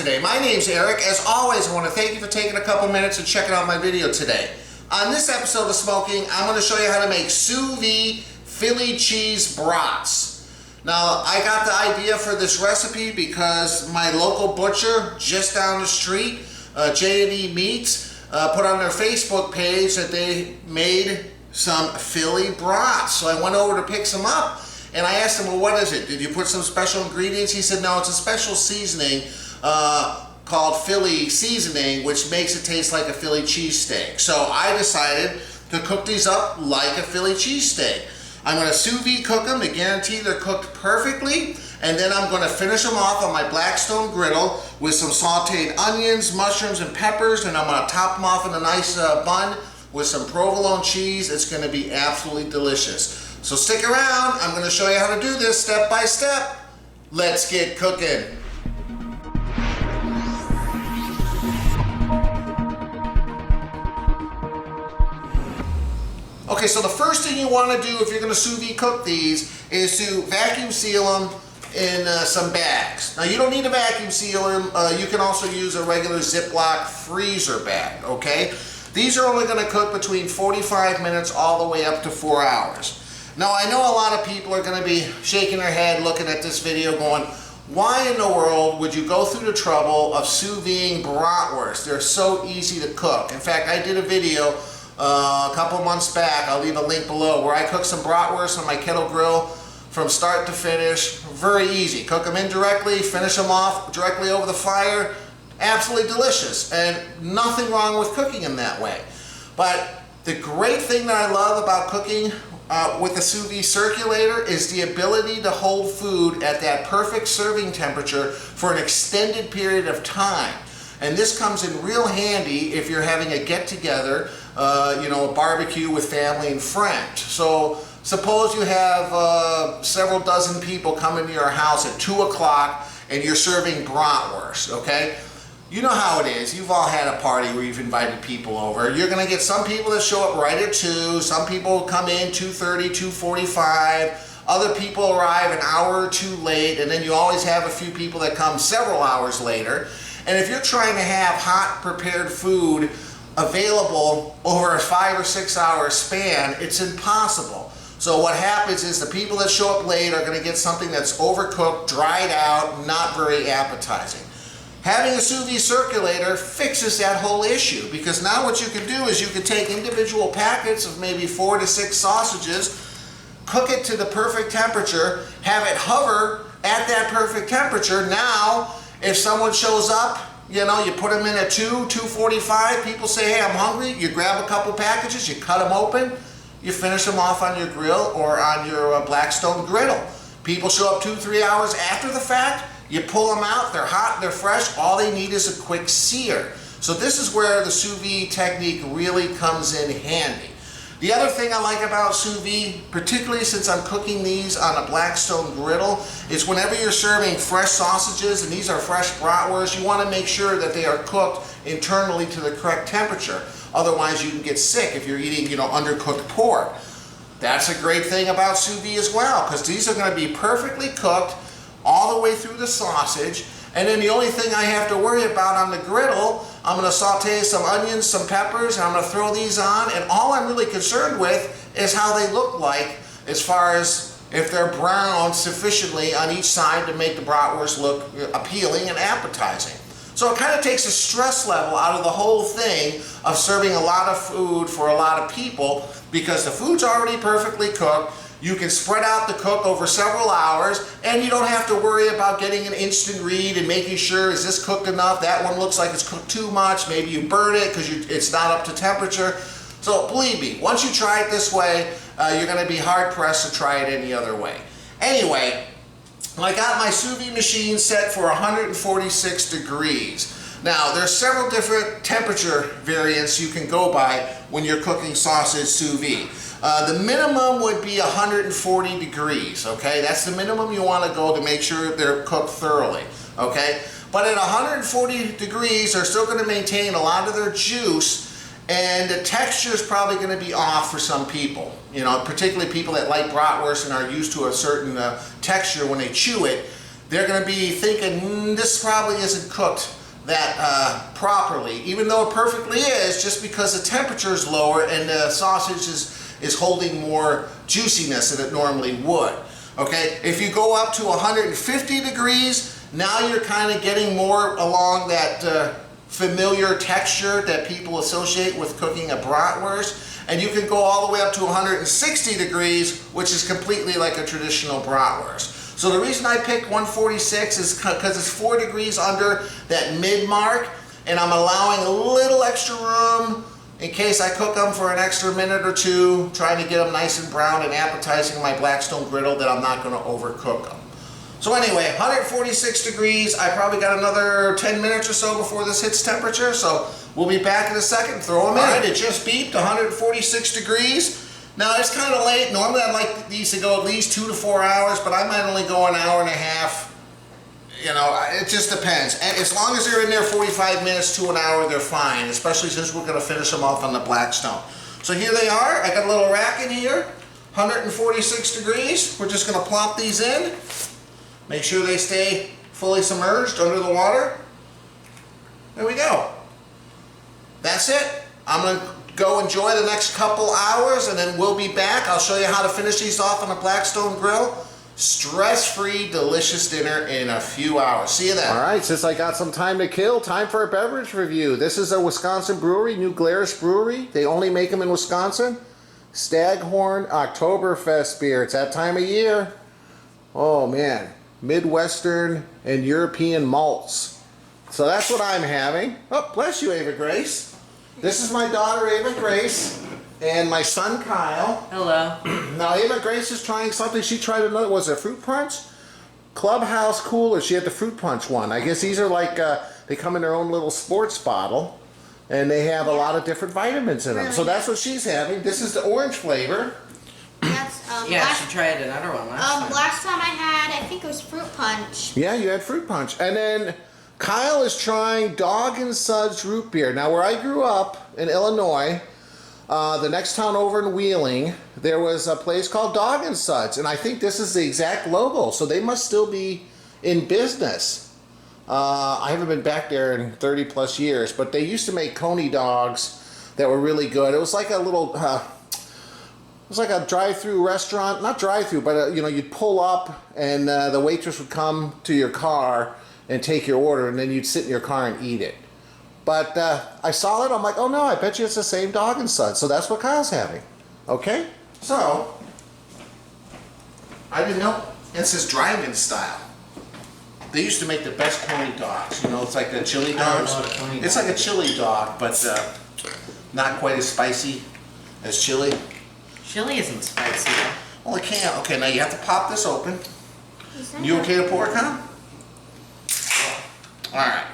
today? My name's Eric. As always, I want to thank you for taking a couple minutes and checking out my video today. On this episode of Smo'King, I'm going to show you how to make Sous Vide Philly Cheese Brats. Now, I got the idea for this recipe because my local butcher just down the street, J&E Meats, put on their Facebook page that they made some Philly brats. So I went over to pick some up. And I asked him, well, what is it? Did you put some special ingredients? He said, no, it's a special seasoning called Philly seasoning, which makes it taste like a Philly cheesesteak. So I decided to cook these up like a Philly cheesesteak. I'm going to sous vide cook them to guarantee they're cooked perfectly. And then I'm going to finish them off on my Blackstone griddle with some sauteed onions, mushrooms, and peppers. And I'm going to top them off in a nice bun with some provolone cheese. It's going to be absolutely delicious. So stick around, I'm going to show you how to do this step by step. Let's get cooking. Okay, so the first thing you want to do if you're going to sous vide cook these is to vacuum seal them in some bags. Now you don't need to vacuum seal them, you can also use a regular Ziploc freezer bag, okay? These are only going to cook between 45 minutes all the way up to 4 hours. Now I know a lot of people are going to be shaking their head looking at this video going, why in the world would you go through the trouble of sous videing bratwursts? They're so easy to cook. In fact, I did a video a couple months back, I'll leave a link below, where I cooked some bratwursts on my kettle grill from start to finish. Very easy. Cook them indirectly, finish them off directly over the fire. Absolutely delicious, and nothing wrong with cooking them that way. But the great thing that I love about cooking with the sous vide circulator is the ability to hold food at that perfect serving temperature for an extended period of time. And this comes in real handy if you're having a get-together, you know, a barbecue with family and friends. So suppose you have several dozen people coming to your house at 2 o'clock and you're serving bratwurst, okay? You know how it is. You've all had a party where you've invited people over. You're going to get some people that show up right at 2. Some people come in 2:30, 2:45. Other people arrive an hour or two late. And then you always have a few people that come several hours later. And if you're trying to have hot prepared food available over a 5 or 6 hour span, it's impossible. So what happens is the people that show up late are going to get something that's overcooked, dried out, not very appetizing. Having a sous vide circulator fixes that whole issue, because now what you can do is you can take individual packets of maybe 4 to 6 sausages, cook it to the perfect temperature, have it hover at that perfect temperature. Now, if someone shows up, you know, you put them in at 2:45, people say, hey, I'm hungry, you grab a couple packages, you cut them open, you finish them off on your grill or on your Blackstone griddle. People show up 2-3 hours after the fact, you pull them out, they're hot, they're fresh, all they need is a quick sear. So this is where the sous vide technique really comes in handy. The other thing I like about sous vide, particularly since I'm cooking these on a Blackstone griddle, is whenever you're serving fresh sausages, and these are fresh bratwursts, you want to make sure that they are cooked internally to the correct temperature. Otherwise you can get sick if you're eating, you know, undercooked pork. That's a great thing about sous vide as well, because these are going to be perfectly cooked all the way through the sausage. And then the only thing I have to worry about on the griddle, I'm going to saute some onions, some peppers, and I'm going to throw these on, and all I'm really concerned with is how they look like, as far as if they're browned sufficiently on each side to make the bratwurst look appealing and appetizing. So it kind of takes the stress level out of the whole thing of serving a lot of food for a lot of people, because the food's already perfectly cooked. You can spread out the cook over several hours, and you don't have to worry about getting an instant read and making sure, is this cooked enough? That one looks like it's cooked too much. Maybe you burn it because it's not up to temperature. So believe me, once you try it this way, you're going to be hard-pressed to try it any other way. Anyway, I got my sous vide machine set for 146 degrees. Now, there's several different temperature variants you can go by when you're cooking sausage sous vide. The minimum would be 140 degrees, okay? That's the minimum you want to go to make sure they're cooked thoroughly, okay? But at 140 degrees, they're still going to maintain a lot of their juice, and the texture is probably going to be off for some people. You know, particularly people that like bratwurst and are used to a certain texture when they chew it. they're going to be thinking this probably isn't cooked that properly, even though it perfectly is, just because the temperature is lower and the sausage is holding more juiciness than it normally would. Okay, if you go up to 150 degrees, now you're kind of getting more along that familiar texture that people associate with cooking a bratwurst. And you can go all the way up to 160 degrees, which is completely like a traditional bratwurst. So the reason I picked 146 is because it's 4 degrees under that mid mark, and I'm allowing a little extra room in case I cook them for an extra minute or two, trying to get them nice and brown and appetizing in my Blackstone griddle, that I'm not going to overcook them. So anyway, 146 degrees. I probably got another 10 minutes or so before this hits temperature, so we'll be back in a second. Throw them in. All right, it just beeped, 146 degrees. Now it's kind of late. Normally I'd like these to go at least 2 to 4 hours, but I might only go an hour and a half. You know, it just depends. And as long as they're in there 45 minutes to an hour, they're fine, especially since we're going to finish them off on the Blackstone. So here they are. I got a little rack in here, 146 degrees. We're just going to plop these in. Make sure they stay fully submerged under the water. There we go. That's it. I'm going to go enjoy the next couple hours, and then we'll be back. I'll show you how to finish these off on a Blackstone grill. Stress-free, delicious dinner in a few hours. See you then. All right, since I got some time to kill, time for a beverage review. This is a Wisconsin brewery, New Glarus Brewery. They only make them in Wisconsin. Staghorn Oktoberfest beer. It's that time of year. Oh, man. Midwestern and European malts. So that's what I'm having. Oh, bless you, Ava Grace. This is my daughter, Ava Grace. And my son, Kyle. Hello. Now, Ava Grace is trying something. She tried another, was it fruit punch? Clubhouse Cooler. She had the fruit punch one. I guess these are like, they come in their own little sports bottle. And they have a lot of different vitamins in them. Really? So that's what she's having. This is the orange flavor. That's, Yeah, she tried another one last time I had, I think it was fruit punch. Yeah, you had fruit punch. And then Kyle is trying Dog and Suds root beer. Now, where I grew up in Illinois, the next town over in Wheeling, there was a place called Dog and Suds, and I think this is the exact logo, so they must still be in business. I haven't been back there in 30 plus years, but they used to make coney dogs that were really good. It was like a little, it was like a drive-through restaurant, not drive-through, but you know, you'd pull up and the waitress would come to your car and take your order, and then you'd sit in your car and eat it. But I saw it, I'm like, oh no, I bet you it's the same Dog and Suds. So that's what Kyle's having. Okay? So, I didn't know. It says drive-in style. They used to make the best pony dogs. You know, it's like the chili dogs. It's like a chili dog, but not quite as spicy as chili. Chili isn't spicy though. Well, it can. Okay, now you have to pop this open. You okay to pour, Kyle? Alright.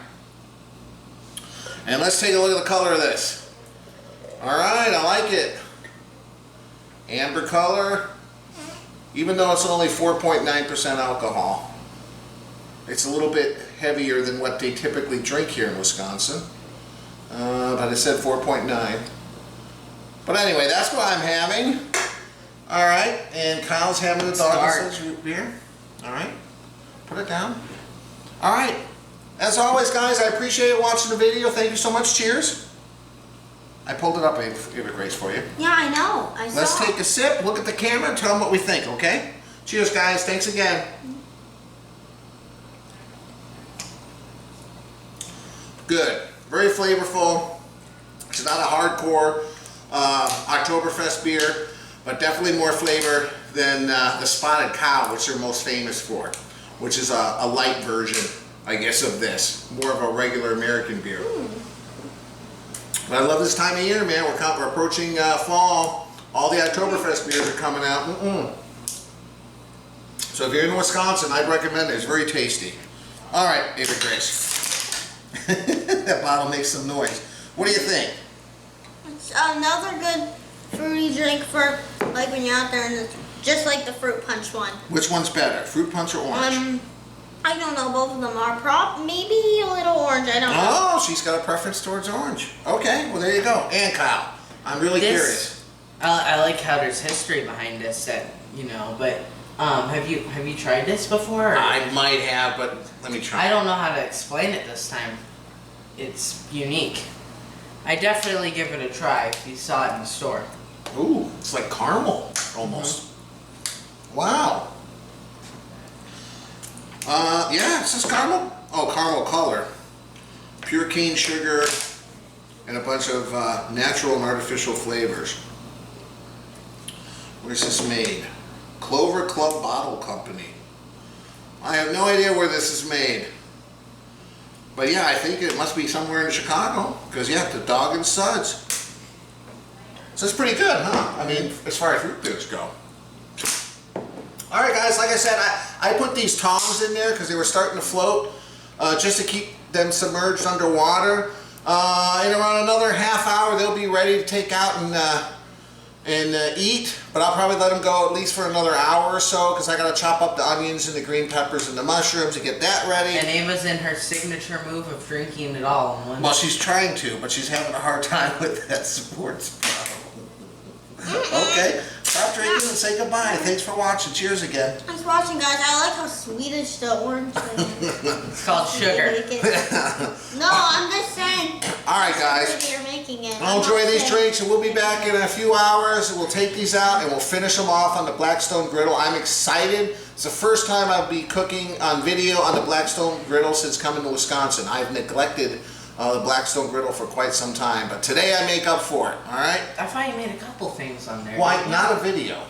And let's take a look at the color of this. Alright, I like it. Amber color. Even though it's only 4.9% alcohol, it's a little bit heavier than what they typically drink here in Wisconsin. But it said 4.9. But anyway, that's what I'm having. Alright, and Kyle's having the Dog and Suds root beer. Alright, put it down. Alright. As always, guys, I appreciate watching the video. Thank you so much. Cheers. I pulled it up, Ava Grace, for you. Yeah, I know. I saw. Let's take a sip, look at the camera, and tell them what we think, okay? Cheers, guys. Thanks again. Good. Very flavorful. It's not a hardcore Oktoberfest beer, but definitely more flavor than the Spotted Cow, which they're most famous for, which is a light version, I guess, of this. More of a regular American beer. But I love this time of year, man. We're approaching fall. All the Oktoberfest beers are coming out. So if you're in Wisconsin, I'd recommend it. It's very tasty. All right, Ava Grace. That bottle makes some noise. What do you think? It's another good fruity drink for like when you're out there, and it's just like the fruit punch one. Which one's better, fruit punch or orange? I don't know. Both of them are maybe a little orange. I don't know. Oh, she's got a preference towards orange. Okay, well there you go. And Kyle, I'm really curious. I like how there's history behind this, that, you know, but Have you tried this before? Or? I might have, but let me try. I don't know how to explain it this time. It's unique. I definitely give it a try if you saw it in the store. Ooh, it's like caramel, almost. Wow. Yeah, it says caramel. Oh, caramel color. Pure cane sugar and a bunch of natural and artificial flavors. Where's this made? Clover Club Bottle Company. I have no idea where this is made. But yeah, I think it must be somewhere in Chicago. Because yeah, the Dog and Suds. So it's pretty good, huh? I mean, as far as root beers go. Alright guys, like I said, I put these tongs in there because they were starting to float. Just to keep them submerged underwater. In around another half hour, they'll be ready to take out and eat. But I'll probably let them go at least for another hour or so because I got to chop up the onions and the green peppers and the mushrooms and get that ready. And Ava's in her signature move of drinking it all in one. Well, she's trying to, but she's having a hard time with that sports bottle. Okay, stop drinking and say goodbye. Thanks for watching. Cheers again. Thanks for watching, guys. I like how Swedish the orange thing is. It's called sugar. No, I'm just saying. Alright guys. You're making it. I'll enjoy these drinks and we'll be back in a few hours. We'll take these out and we'll finish them off on the Blackstone Griddle. I'm excited. It's the first time I'll be cooking on video on the Blackstone Griddle since coming to Wisconsin. I've neglected the Blackstone Griddle for quite some time, but today I make up for it, alright? I thought you made a couple things on there. Why? Not a video.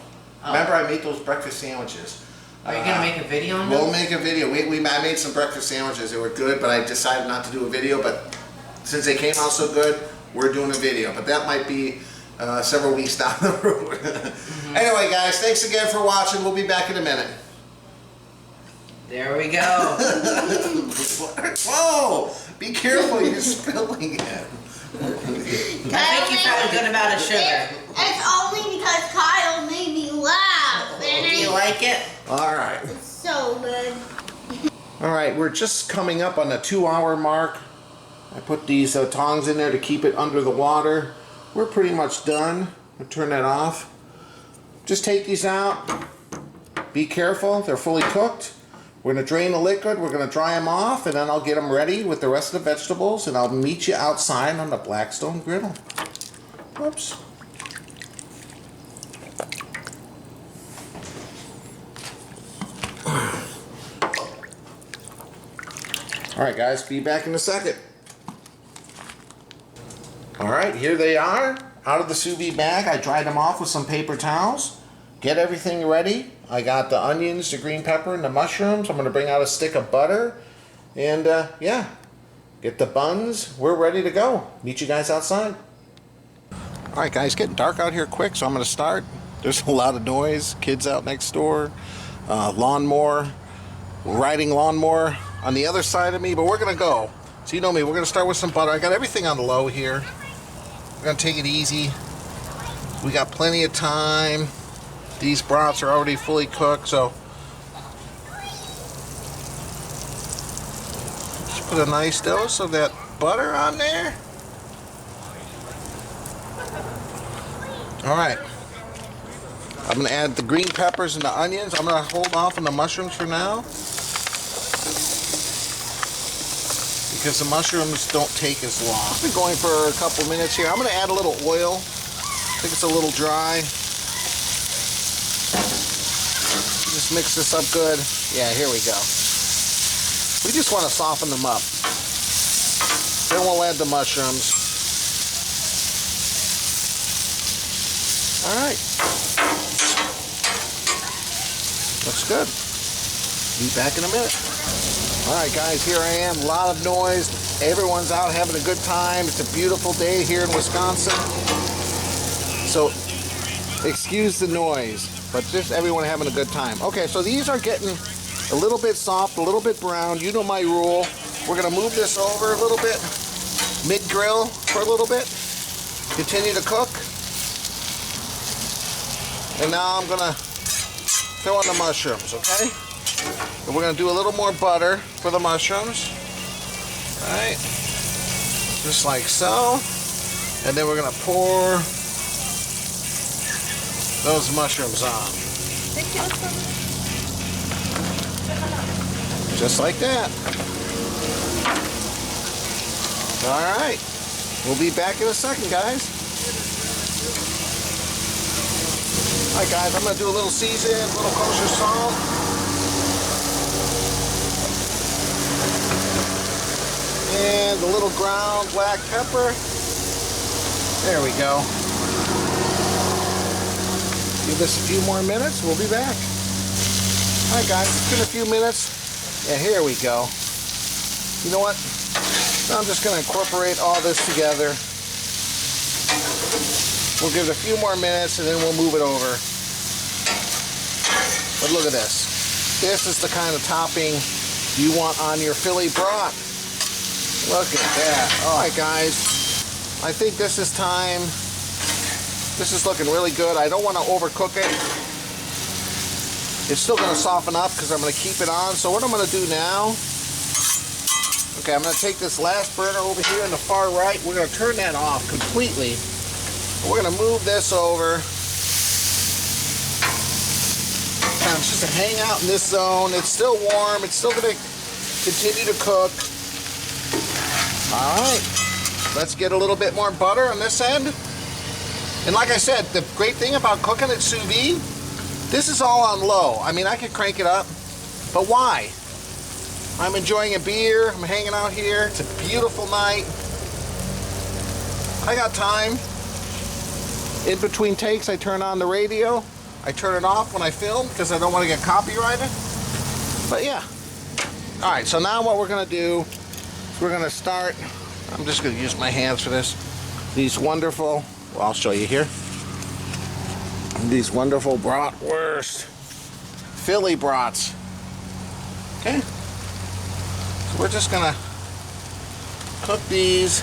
Oh. Remember I made those breakfast sandwiches. Are you going to make a video on them? We'll make a video. I made some breakfast sandwiches. They were good, but I decided not to do a video, but since they came out so good, we're doing a video. But that might be several weeks down the road. Anyway, guys, thanks again for watching. We'll be back in a minute. There we go. Whoa! Be careful, you're spilling it. I think you felt good about a sugar. It's only because Kyle made me laugh. Do you like it? Alright. It's so good. Alright, we're just coming up on the 2-hour mark. I put these tongs in there to keep it under the water. We're pretty much done. I'll turn that off. Just take these out. Be careful, they're fully cooked. We're going to drain the liquid, we're going to dry them off, and then I'll get them ready with the rest of the vegetables, and I'll meet you outside on the Blackstone Griddle. Whoops. Alright guys, be back in a second. Alright, here they are, out of the sous vide bag. I dried them off with some paper towels. Get everything ready. I got the onions, the green pepper, and the mushrooms. I'm going to bring out a stick of butter. And yeah, get the buns. We're ready to go. Meet you guys outside. Alright guys, getting dark out here quick, so I'm going to start. There's a lot of noise. Kids out next door. Lawnmower. Riding lawnmower on the other side of me, but we're going to go. So you know me, we're going to start with some butter. I got everything on the low here. We're going to take it easy. We got plenty of time. These brats are already fully cooked, so just put a nice dose of that butter on there. Alright. I'm going to add the green peppers and the onions. I'm going to hold off on the mushrooms for now, because the mushrooms don't take as long. I've been going for a couple minutes here. I'm going to add a little oil. I think it's a little dry. Just mix this up good. Yeah, here we go. We just want to soften them up. Then we'll add the mushrooms. Alright. Looks good. Be back in a minute. Alright guys, here I am. A lot of noise. Everyone's out having a good time. It's a beautiful day here in Wisconsin. So, excuse the noise, but just everyone having a good time. Okay, so these are getting a little bit soft, a little bit brown. You know my rule. We're going to move this over a little bit, mid-grill for a little bit. Continue to cook. And now I'm going to throw in the mushrooms, okay? And we're going to do a little more butter for the mushrooms. All right. Just like so. And then we're going to pour those mushrooms on. Just like that. All right. We'll be back in a second, guys. All right, guys, I'm going to do a little season, a little kosher salt. And a little ground black pepper. There we go. Give this a few more minutes. We'll be back. All right, guys, it's been a few minutes. Yeah, here we go. You know what? I'm just going to incorporate all this together. We'll give it a few more minutes and then we'll move it over. But look at this. This is the kind of topping you want on your Philly brat. Look at that. All right, guys. I think this is time. This is looking really good. I don't want to overcook it. It's still going to soften up because I'm going to keep it on. So what I'm going to do now, okay, I'm going to take this last burner over here in the far right. We're going to turn that off completely. We're going to move this over. It's just to hang out in this zone. It's still warm. It's still going to continue to cook. All right. Let's get a little bit more butter on this end. And like I said, the great thing about cooking at sous vide, this is all on low. I mean, I could crank it up, but why? I'm enjoying a beer. I'm hanging out here. It's a beautiful night. I got time. In between takes, I turn on the radio. I turn it off when I film because I don't want to get copyrighted. But yeah. All right, so now what we're going to do is we're going to start. I'm just going to use my hands for this. These wonderful, well, I'll show you here. These wonderful Bratwursts. Philly brats. Okay. So we're just going to cook these.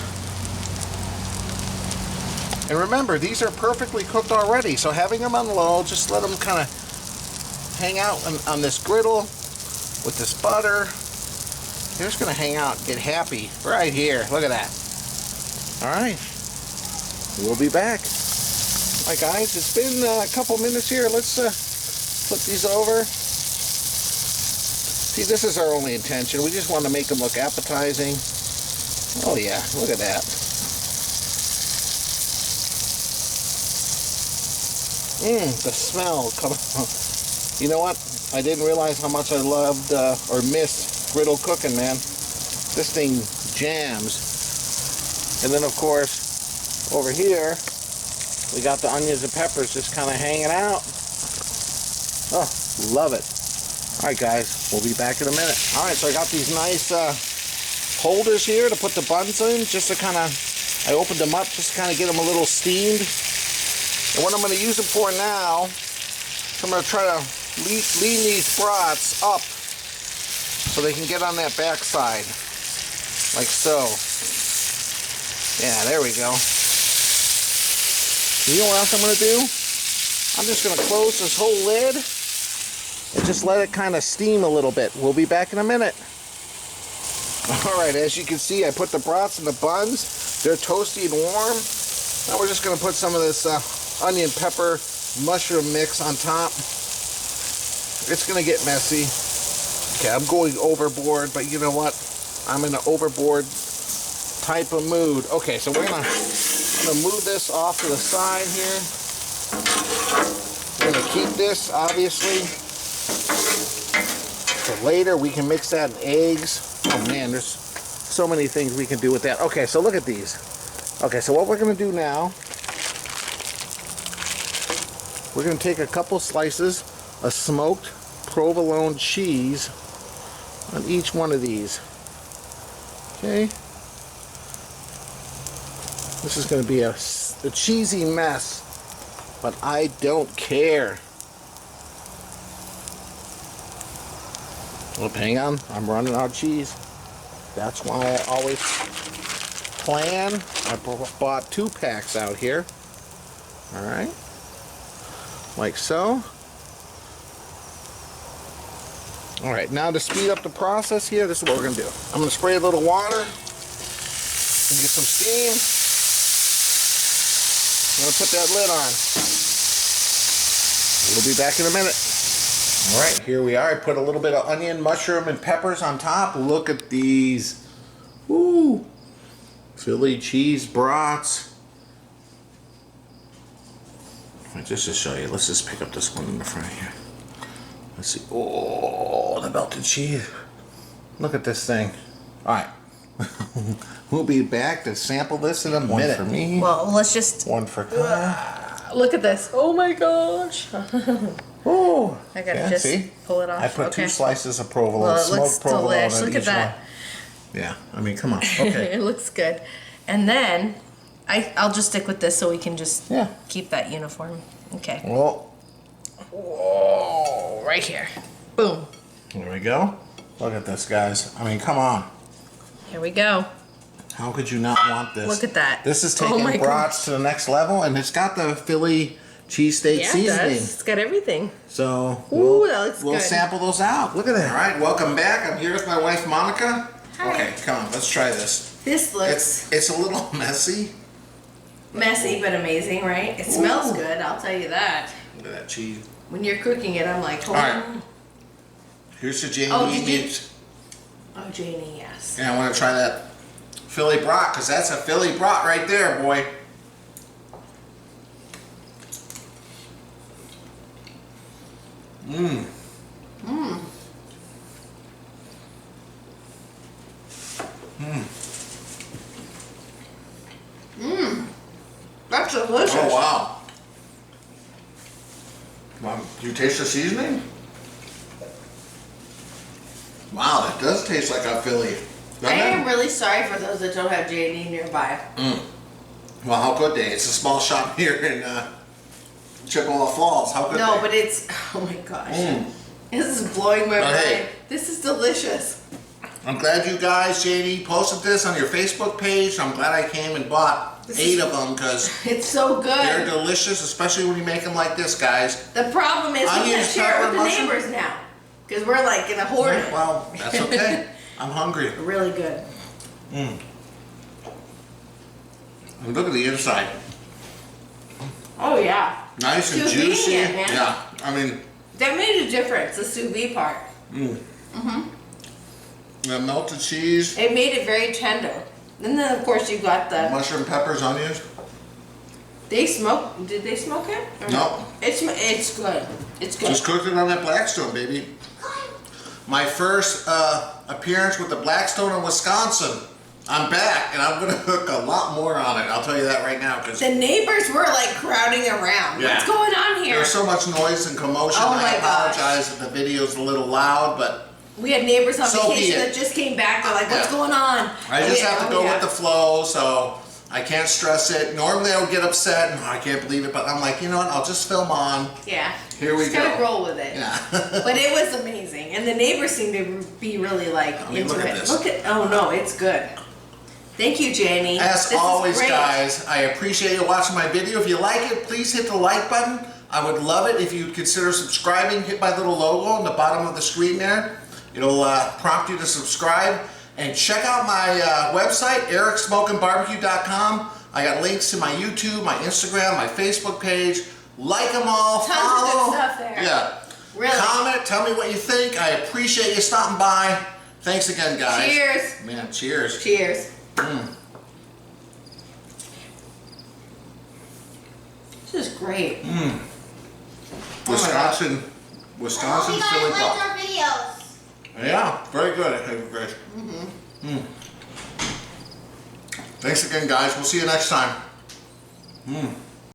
And remember, these are perfectly cooked already, so having them on low, just let them kind of hang out on this griddle with this butter. They're just going to hang out, get happy right here. Look at that. All right. We'll be back. All right, guys, it's been a couple minutes here. Let's flip these over. See, this is our only intention. We just want to make them look appetizing. Oh, yeah, look at that. The smell. You know what? I didn't realize how much I loved or missed griddle cooking, man. This thing jams. And then, of course, over here, we got the onions and peppers just kind of hanging out. Oh, love it. All right, guys, we'll be back in a minute. All right, so I got these nice holders here to put the buns in, just to kind of, I opened them up just to kind of get them a little steamed. And what I'm going to use them for now, I'm going to try to lean these brats up so they can get on that back side, like so. Yeah, there we go. You know what else I'm going to do? I'm just going to close this whole lid and just let it kind of steam a little bit. We'll be back in a minute. All right, as you can see, I put the brats in the buns. They're toasty and warm. Now we're just going to put some of this onion, pepper, mushroom mix on top. It's going to get messy. Okay, I'm going overboard, but you know what? I'm in an overboard type of mood. Okay, so we're going to move this off to the side here. We're going to keep this, obviously. So later we can mix that in eggs. Oh man, there's so many things we can do with that. Okay, so look at these. Okay, so what we're going to do now, we're going to take a couple slices of smoked provolone cheese on each one of these. Okay. This is going to be a cheesy mess, but I don't care. Oh, hang on, I'm running out of cheese. That's why I always plan. I bought 2 packs out here. All right. Like so. All right, now to speed up the process here, this is what we're gonna do. I'm gonna spray a little water and get some steam. I'm gonna put that lid on. We'll be back in a minute. All right, here we are. I put a little bit of onion, mushroom, and peppers on top. Look at these. Ooh. Philly Cheese Brats. Just to show you, let's just pick up this one in the front here. Let's see. Oh, the melted cheese. Look at this thing. All right. We'll be back to sample this in a minute. One for me. Well, let's just... One for Kyle. Look at this. Oh my gosh. Oh. I gotta just pull it off. I put 2 slices of provolone, Well, it looks smoked provolone delish. in Look at each that. one. Yeah, I mean, come on. Okay. It looks good. And then, I'll just stick with this so we can just keep that uniform. Okay. Well. Whoa, right here. Boom. There we go. Look at this, guys. I mean, come on. Here we go. How could you not want this? Look at that. This is taking brats to the next level, and it's got the Philly cheesesteak seasoning. It's got everything. So Ooh, that looks we'll good. sample those out. Look at that. All right, welcome back. I'm here with my wife, Monica. Hi. Okay, come on, let's try this. This looks It's a little messy. messy but amazing, right? It smells good, I'll tell you that. Look at that cheese. When you're cooking it, I'm like, hold All right. on. Here's the Jamie. Oh, Janie, yes. And I want to try that Philly brat, because that's a Philly brat right there, boy. Mmm. Mmm. Mmm. Mmm. That's delicious. Oh, wow. Do you taste the seasoning? Wow, that does taste like a Philly. I am really sorry for those that don't have J&E nearby. Well, how could they? It's a small shop here in Chippewa Falls. How could they? No, but it's, oh my gosh. This is blowing my mind. Hey. This is delicious. I'm glad you guys, JD, posted this on your Facebook page. I'm glad I came and bought 8 of them because it's so good. They're delicious, especially when you make them like this, guys. The problem is we can't share it with the neighbors now because we're like in a horde. Right, well, that's okay. I'm hungry. Really good. And look at the inside. Oh yeah. Nice and Sous juicy. vide, man. Yeah, I mean. That made a difference, the sous vide part. The melted cheese. It made it very tender. And then of course you got the Mushroom, peppers, onions. They smoke. Did they smoke it? Or No. It's good. It's good. Just cooked it on that Blackstone, baby. My first appearance with the Blackstone in Wisconsin. I'm back, and I'm gonna cook a lot more on it. I'll tell you that right now, because the neighbors were like crowding around. Yeah. What's going on here? There's so much noise and commotion. Oh my I apologize if the video's a little loud, but We had neighbors on So be vacation it. that just came back. They're like, what's Yeah. going on? I just have to go with the flow, so I can't stress it. Normally I would get upset and I can't believe it, but I'm like, you know what? I'll just film on. Yeah. Here we just go. gotta roll with it. Yeah. But it was amazing. And the neighbors seemed to be really like into look it. at this. Look at, oh no, it's good. Thank you, Janie. As This is always, great. guys, I appreciate you watching my video. If you like it, please hit the like button. I would love it if you'd consider subscribing. Hit my little logo on the bottom of the screen there. It'll prompt you to subscribe. And check out my website, ericsmokingbbq.com. I got links to my YouTube, my Instagram, my Facebook page. Like them all. Tons of follow. good stuff there. Yeah. Really. Comment. Tell me what you think. I appreciate you stopping by. Thanks again, guys. Cheers. Man, cheers. Cheers. This is great. Wisconsin You guys Philly liked Brat. our videos. Yeah, very good. Great. Thanks again, guys. We'll see you next time.